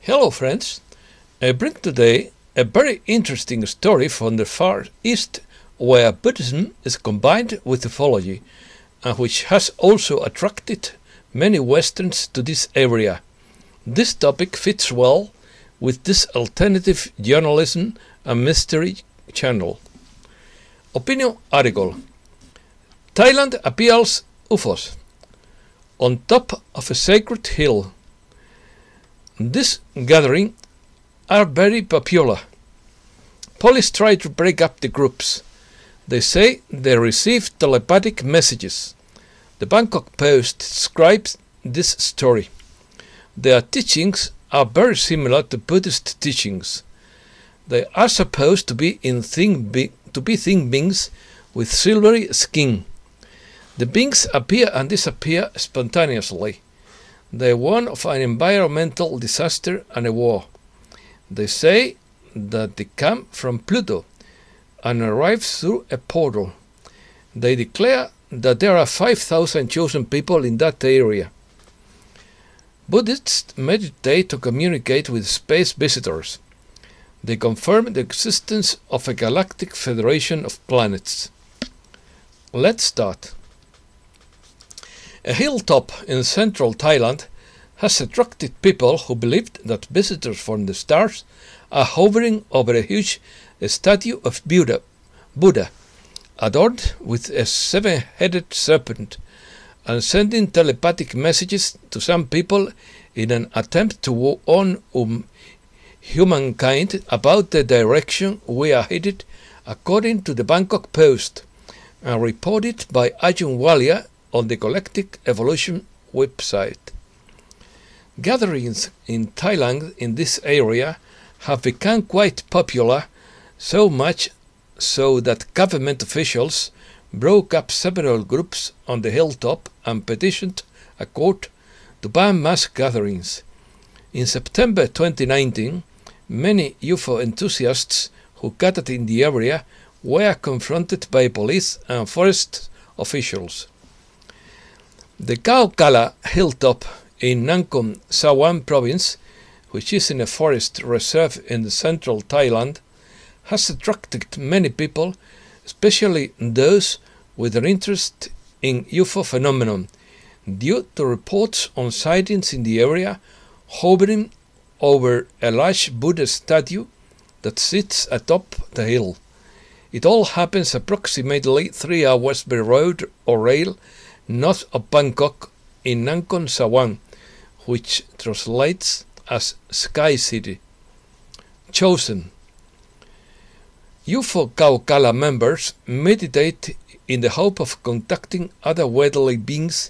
Hello friends, I bring today a very interesting story from the Far East where Buddhism is combined with ufology and which has also attracted many Westerns to this area. This topic fits well with this alternative journalism and mystery channel. Opinion article: Thailand appeals UFOs on top of a sacred hill. This gathering are very popular. Police try to break up the groups. They say they received telepathic messages. The Bangkok Post describes this story. Their teachings are very similar to Buddhist teachings. They are supposed to be thin beings with silvery skin. The beings appear and disappear spontaneously. They warn of an environmental disaster and a war. They say that they come from Pluto and arrive through a portal. They declare that there are 5,000 chosen people in that area. Buddhists meditate to communicate with space visitors. They confirm the existence of a Galactic Federation of planets. Let's start. A hilltop in central Thailand has attracted people who believed that visitors from the stars are hovering over a huge statue of Buddha, adorned with a seven-headed serpent, and sending telepathic messages to some people in an attempt to warn humankind about the direction we are headed, according to the Bangkok Post, and reported by Ajun Walia on the Galactic Evolution website. Gatherings in Thailand in this area have become quite popular, so much so that government officials broke up several groups on the hilltop and petitioned a court to ban mass gatherings. In September 2019, many UFO enthusiasts who gathered in the area were confronted by police and forest officials. The Kaukala Hilltop in Nakhon Sawan province, which is in a forest reserve in the central Thailand, has attracted many people, especially those with an interest in UFO phenomenon, due to reports on sightings in the area hovering over a large Buddha statue that sits atop the hill. It all happens approximately 3 hours by road or rail north of Bangkok in Nakhon Sawan, which translates as Sky City. Chosen. UFO Kaukala members meditate in the hope of contacting otherworldly beings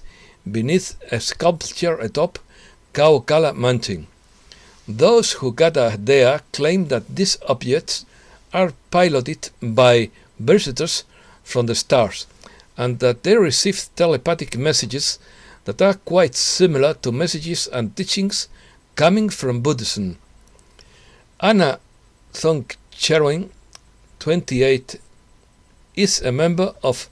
beneath a sculpture atop Kaukala Mountain. Those who gather there claim that these objects are piloted by visitors from the stars, and that they receive telepathic messages that are quite similar to messages and teachings coming from Buddhism. Anna Thongcherwin, 28, is a member of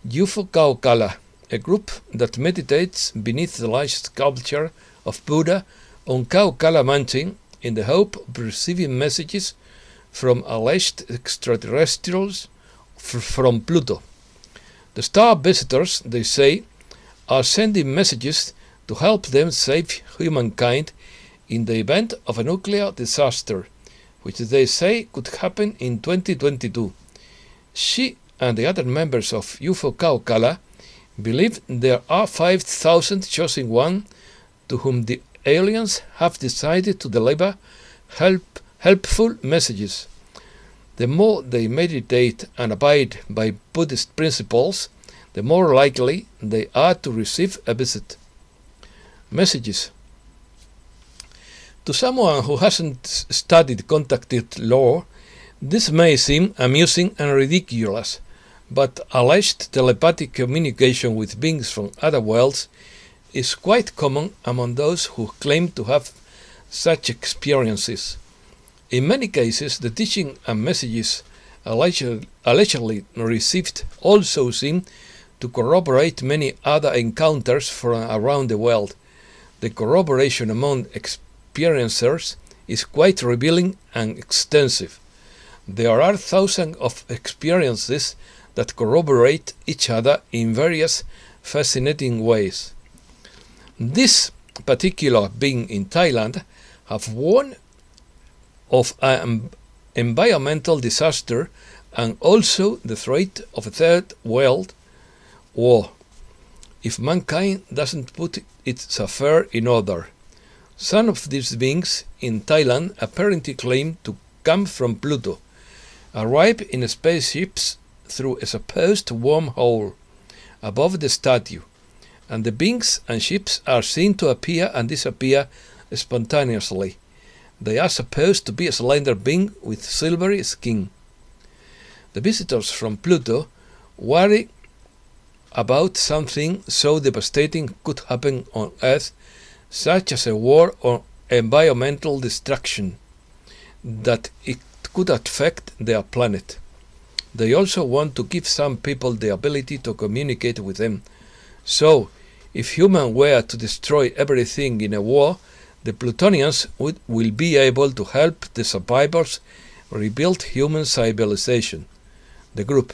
UFO Kaukala, a group that meditates beneath the large sculpture of Buddha on Kaukala Mountain in the hope of receiving messages from alleged extraterrestrials from Pluto. The star visitors, they say, are sending messages to help them save humankind in the event of a nuclear disaster, which they say could happen in 2022. She and the other members of UFO Kaukala believe there are 5,000 chosen ones to whom the aliens have decided to deliver helpful messages. The more they meditate and abide by Buddhist principles, the more likely they are to receive a visit. Messages. To someone who hasn't studied contacted lore, this may seem amusing and ridiculous, but alleged telepathic communication with beings from other worlds is quite common among those who claim to have such experiences. In many cases, the teaching and messages allegedly received also seem to corroborate many other encounters from around the world. The corroboration among experiencers is quite revealing and extensive. There are thousands of experiences that corroborate each other in various fascinating ways. This particular being in Thailand have warned of an environmental disaster and also the threat of a third world war if mankind doesn't put its affairs in order. Some of these beings in Thailand apparently claim to come from Pluto, arrive in spaceships through a supposed wormhole above the statue, and the beings and ships are seen to appear and disappear spontaneously. They are supposed to be a slender being with silvery skin. The visitors from Pluto worry about something so devastating could happen on Earth, such as a war or environmental destruction, that it could affect their planet. They also want to give some people the ability to communicate with them. So, if humans were to destroy everything in a war, the Plutonians will be able to help the survivors rebuild human civilization. The group.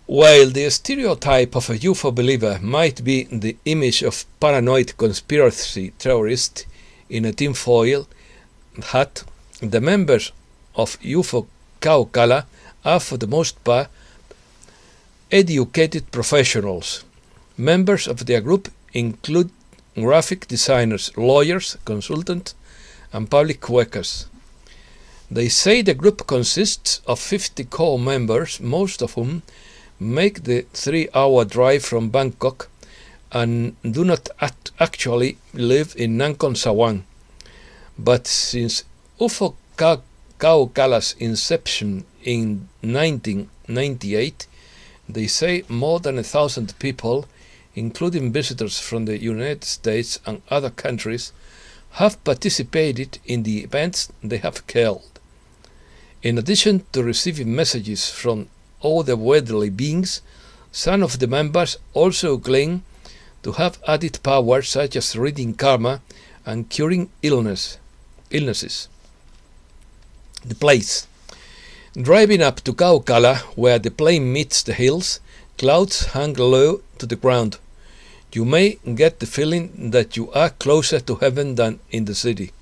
While the stereotype of a UFO believer might be the image of paranoid conspiracy theorist in a tinfoil hat, the members of UFO Kaukala are for the most part educated professionals. Members of their group include graphic designers, lawyers, consultants, and public workers. They say the group consists of 50 core members, most of whom make the 3-hour drive from Bangkok and do not actually live in Nakhon Sawan. But since UFO Kaukala's inception in 1998, they say more than 1,000 people, including visitors from the United States and other countries, have participated in the events they have held. In addition to receiving messages from otherworldly beings, some of the members also claim to have added powers such as reading karma and curing illnesses. The place. Driving up to Kaukala, where the plain meets the hills, clouds hang low to the ground. You may get the feeling that you are closer to heaven than in the city.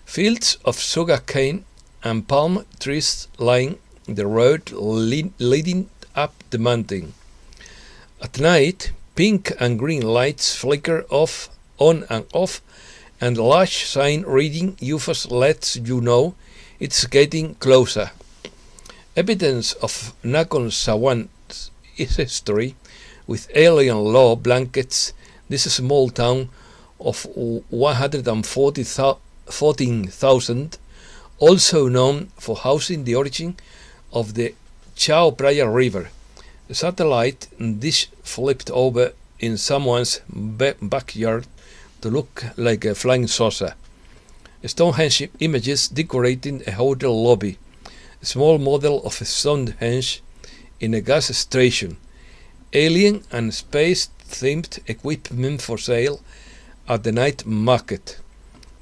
Fields of sugarcane and palm trees line the road leading up the mountain. At night, pink and green lights flicker on and off, and a large sign reading UFOs lets you know it's getting closer. Evidence of Nakhon Sawan's history with alien law blankets this small town of 114,000, also known for housing the origin of the Chao Phraya River, a satellite dish flipped over in someone's backyard to look like a flying saucer. Stonehenge images decorating a hotel lobby, a small model of a Stonehenge in a gas station, alien and space-themed equipment for sale at the night market.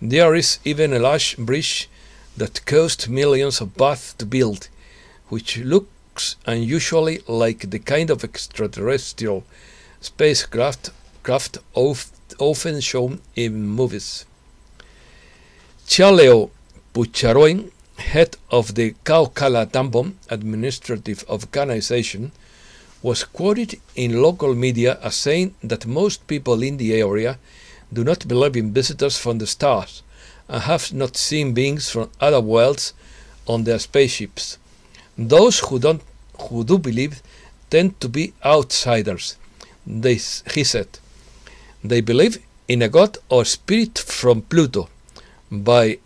There is even a large bridge that cost millions of baht to build, which looks unusually like the kind of extraterrestrial spacecraft often shown in movies. Chaleo Pucharoin, head of the Kaukala Tambon administrative organization, was quoted in local media as saying that most people in the area do not believe in visitors from the stars and have not seen beings from other worlds on their spaceships. Those who do believe tend to be outsiders, he said. They believe in a god or spirit from Pluto. But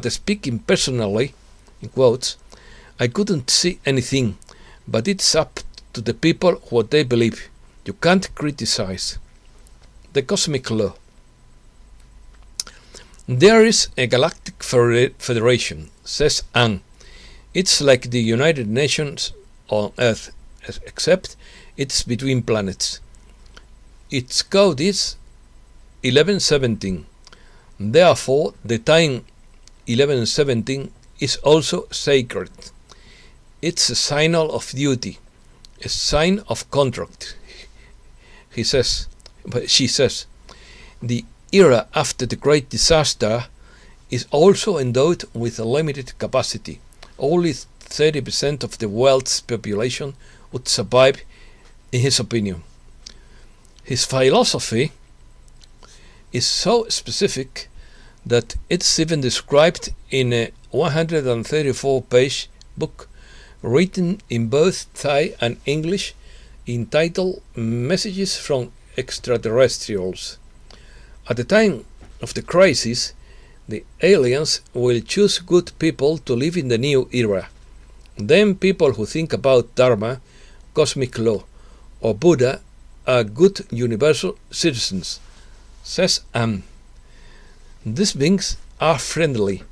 speaking personally, in quotes, I couldn't see anything, but it's up to the people what they believe. You can't criticize. The cosmic law. There is a Galactic Federation, says Anne. It's like the United Nations on Earth, except it's between planets. Its code is 1117. Therefore, the time 1117 is also sacred. It's a signal of duty, a sign of contract. She says, the era after the great disaster is also endowed with a limited capacity. Only 30% of the world's population would survive, in his opinion. His philosophy is so specific that it's even described in a 134-page book written in both Thai and English, entitled Messages from Extraterrestrials. At the time of the crisis, the aliens will choose good people to live in the new era. Then people who think about Dharma, cosmic law, or Buddha are good universal citizens, says Anne. These beings are friendly,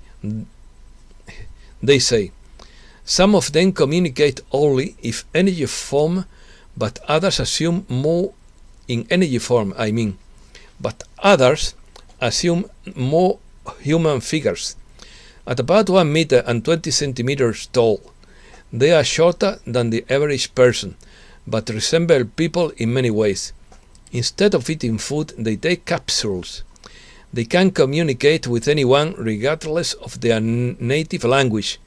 they say. Some of them communicate only if energy form, but others assume more in energy form, but others assume more human figures. At about 1 meter and 20 centimeters tall, they are shorter than the average person, but resemble people in many ways. Instead of eating food, they take capsules. They can communicate with anyone regardless of their native language.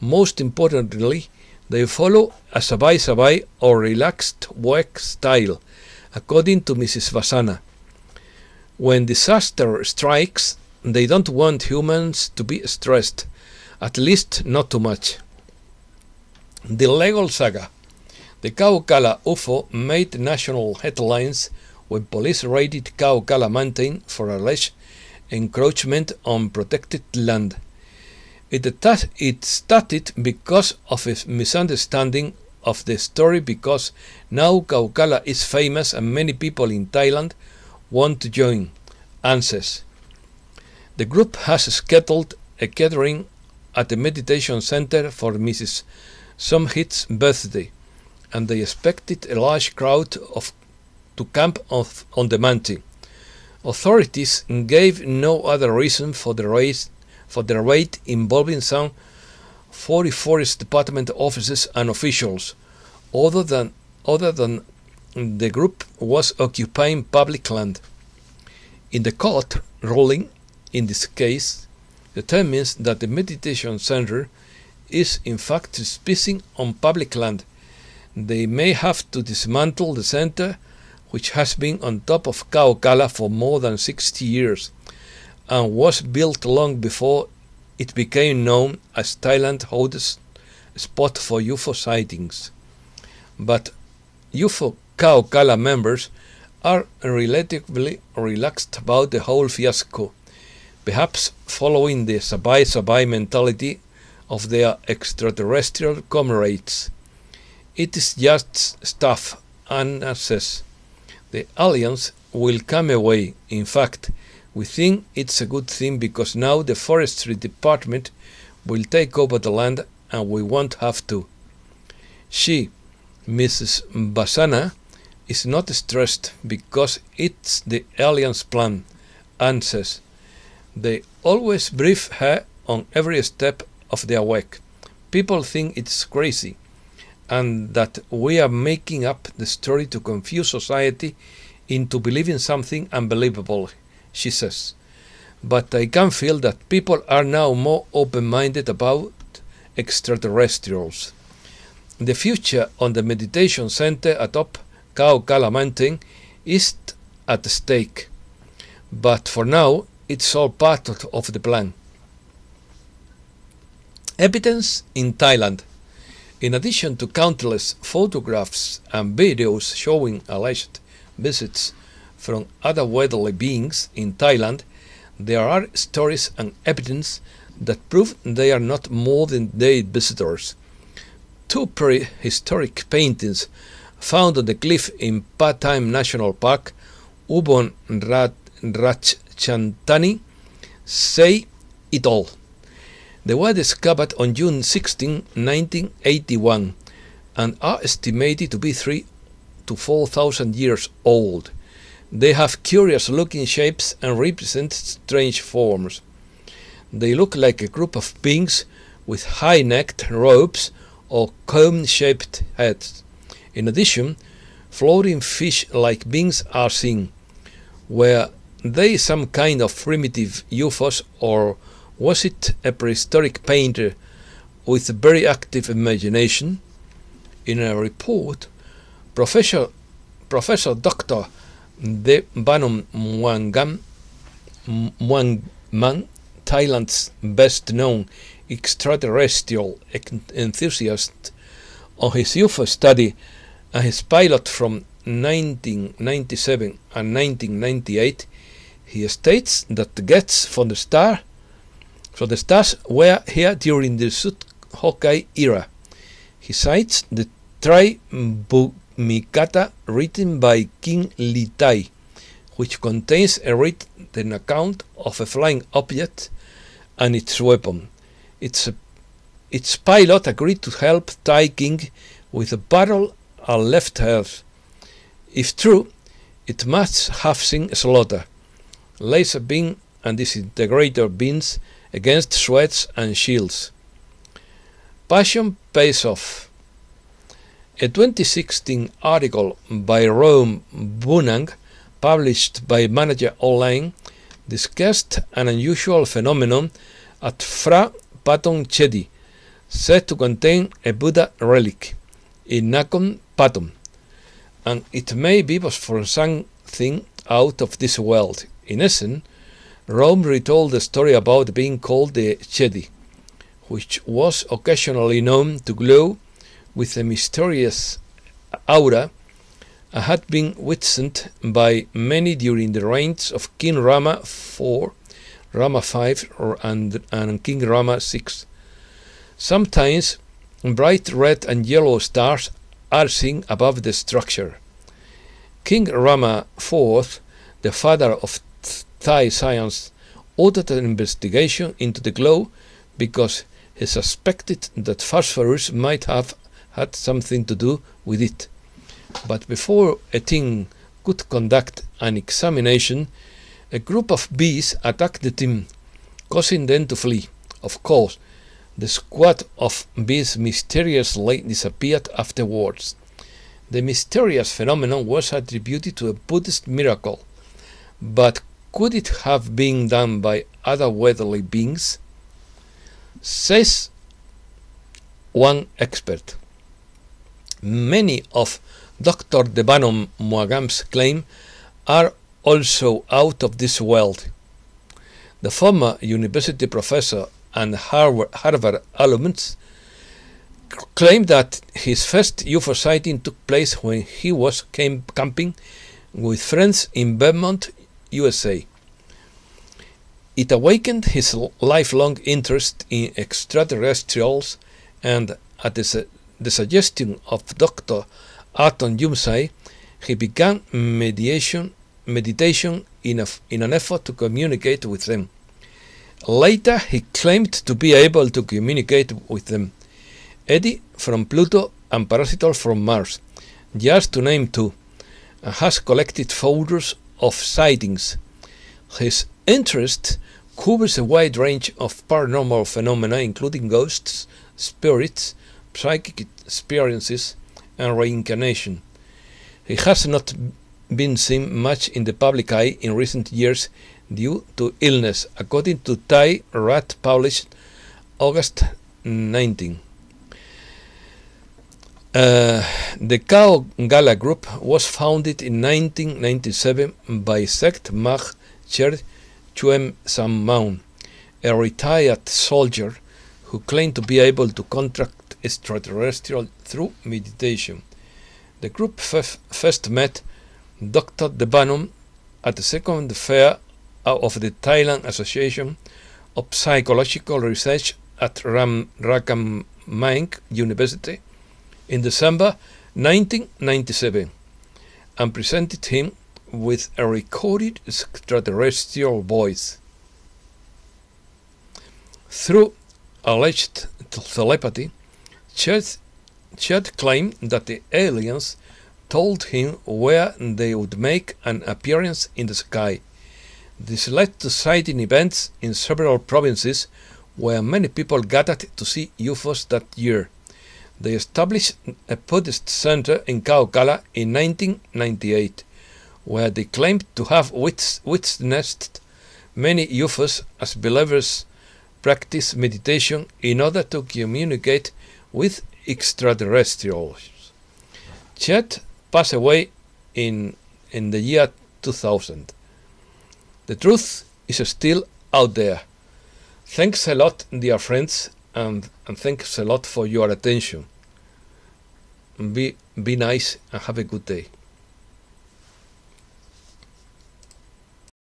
Most importantly, they follow a sabai or relaxed work style, according to Mrs. Vasana. When disaster strikes, they don't want humans to be stressed, at least not too much. The legal saga. The Kaukala UFO made national headlines when police raided Kaukala Mountain for alleged encroachment on protected land. It started because of a misunderstanding of the story, because now Kaukala is famous and many people in Thailand want to join, Anne says. The group has scheduled a gathering at the meditation center for Mrs. Somhit's birthday, and they expected a large crowd to camp on the mountain. Authorities gave no other reason for the raid involving some 40 Forest Department officers and officials, other than the group was occupying public land. In the court ruling, in this case, determines that the meditation center is in fact trespassing on public land. They may have to dismantle the center, which has been on top of Kaukala for more than 60 years and was built long before it became known as Thailand's hottest spot for UFO sightings. But UFO Kaukala members are relatively relaxed about the whole fiasco, perhaps following the sabai mentality of their extraterrestrial comrades. It is just stuff, Anna says. The aliens will come away. In fact, we think it's a good thing because now the forestry department will take over the land and we won't have to. She, Mrs. Basana, is not stressed because it's the aliens' plan, Anne says. They always brief her on every step of their work. People think it's crazy and that we are making up the story to confuse society into believing something unbelievable, she says. But I can feel that people are now more open-minded about extraterrestrials. The future on the meditation center atop Kaukala Mountain is at stake, but for now it's all part of the plan. Evidence in Thailand. In addition to countless photographs and videos showing alleged visits from otherworldly beings in Thailand, there are stories and evidence that prove they are not more than day visitors. Two prehistoric paintings found on the cliff in Pathum National Park, Ubon Ratchantani, say it all. They were discovered on June 16, 1981, and are estimated to be 3,000 to 4,000 years old. They have curious-looking shapes and represent strange forms. They look like a group of beings with high-necked robes or cone-shaped heads. In addition, floating fish-like beings are seen. Were they some kind of primitive UFOs, or was it a prehistoric painter with a very active imagination? In a report, Professor Dr. De Banom Muangman, Thailand's best-known extraterrestrial enthusiast, on his UFO study and his pilot from 1997 and 1998, he states that the jets from the stars were here during the Sud Hokkaido era. He cites the Tribhumikata written by King Litai, which contains a written account of a flying object and its weapon. Its pilot agreed to help Thai king with a battle and left Earth. If true, it must have seen slaughter, laser beam and disintegrator beams against swords and shields. Passion pays off. A 2016 article by Rome Bunang, published by Manager Online, discussed an unusual phenomenon at Phra Patong Chedi, said to contain a Buddha relic in Nakhon Pathom, and it may be from something out of this world. In essence, Rome retold the story about being called the Chedi, which was occasionally known to glow with a mysterious aura and had been witnessed by many during the reigns of King Rama IV, Rama V, and King Rama VI. Sometimes bright red and yellow stars are seen above the structure. King Rama IV, the father of Thai science, ordered an investigation into the glow because he suspected that phosphorus might have had something to do with it. But before a team could conduct an examination, a group of bees attacked the team, causing them to flee. Of course, the squad of bees mysteriously disappeared afterwards. The mysterious phenomenon was attributed to a Buddhist miracle, but could it have been done by otherworldly beings? Says one expert. Many of Dr. De Banom Muagam's claims are also out of this world. The former university professor and Harvard alumnus claimed that his first UFO sighting took place when he was camping with friends in Vermont, USA. It awakened his lifelong interest in extraterrestrials, and at the suggestion of Dr. Aton Yumsai, he began meditation in an effort to communicate with them. Later, he claimed to be able to communicate with them. Eddie from Pluto and Parasitol from Mars, just to name two, and has collected photos of sightings. His interest covers a wide range of paranormal phenomena, including ghosts, spirits, psychic experiences, and reincarnation. He has not been seen much in the public eye in recent years due to illness, according to Thai Rat published August 19. The Kaukala group was founded in 1997 by Sect Mag Cher Chuem Sam Maun, a retired soldier who claimed to be able to contact extraterrestrial through meditation. The group first met Dr. De Banom at the second fair of the Thailand Association of Psychological Research at Rakamang University in December 1997, and presented him with a recorded extraterrestrial voice. Through alleged telepathy, Chet claimed that the aliens told him where they would make an appearance in the sky. This led to sighting events in several provinces where many people gathered to see UFOs that year. They established a Buddhist center in Kaukala in 1998, where they claimed to have witnessed many UFOs as believers practice meditation in order to communicate with extraterrestrials. Chet passed away in the year 2000. The truth is still out there. Thanks a lot, dear friends, and thanks a lot for your attention. Be nice and have a good day.